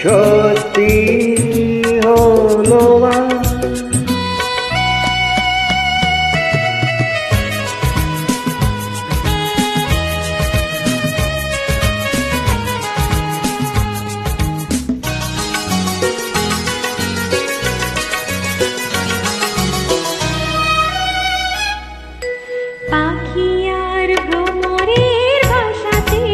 সত্যি হলো পাখি আর ভ্রমরের ভাষাতে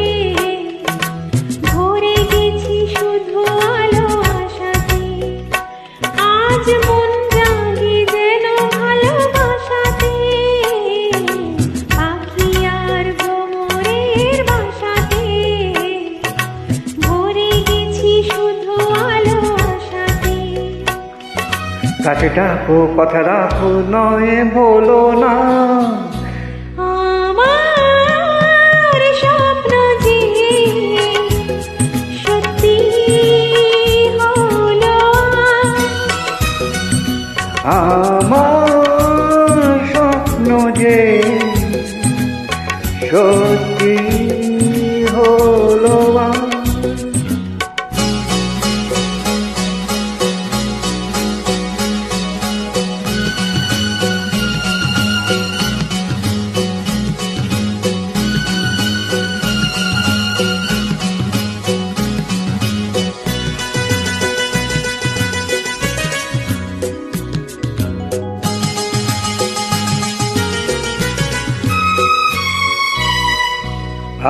ভরে গেছি শুধু আলো আশাতে। আজ মন জাগে যেন ভালোবাসাতে। পাখি আর ভ্রমরের ভাষাতে ভরে গেছি শুধু আলো আশাতে। কাছে ডাকো কথা রাখো নয় বলো না আমার স্বপ্ন যে সত্যি হলো। আমার স্বপ্ন যে সত্যি হলো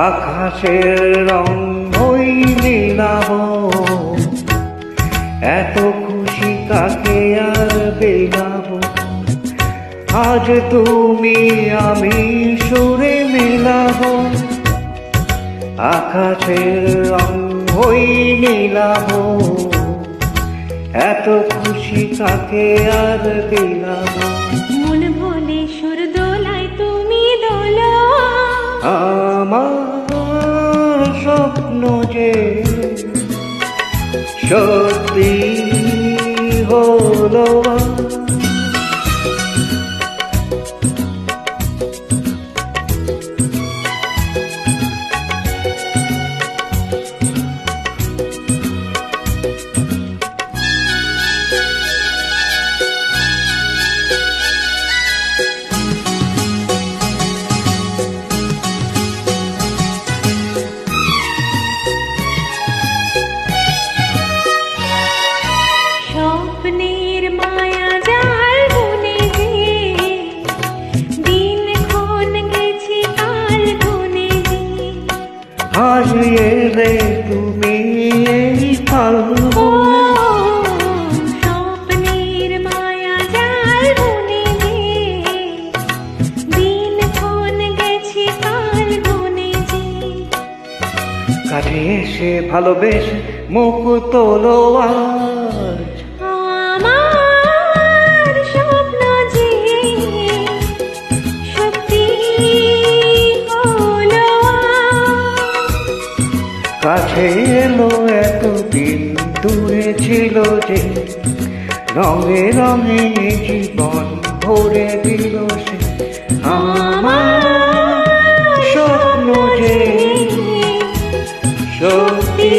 আকাশের রং ওই নীলাভ, এত খুশি কাকে আর বেলাব। আজ তুমি আমি সুরে মেলাব। আকাশের রং ওই নীলাভ, এত খুশি কাকে আর বেলাব। মন ভোলে সুর দোলায় তুমি দোলো। আমার স্বপ্ন যে সত্যি হলো। স্বপ্নের মায়া জাল বুনে যে দিনক্ষণ গেছে কাল গুনে যে। আজ এলে তুমি এই ও ফাল্গুনে, স্বপ্নের মায়া জাল বুনে যে দিনক্ষণ গেছে কাল গুনে যে। কাছে এসে ভালোবেসে মুখ তোলো আজ। আমার স্বপ্ন যে সত্যি হলো। কাছে এলো এতদিন দূরে ছিল যে, রঙে রঙে জীবন ভরে দিল সে। আমার স্বপ্ন যে সত্যি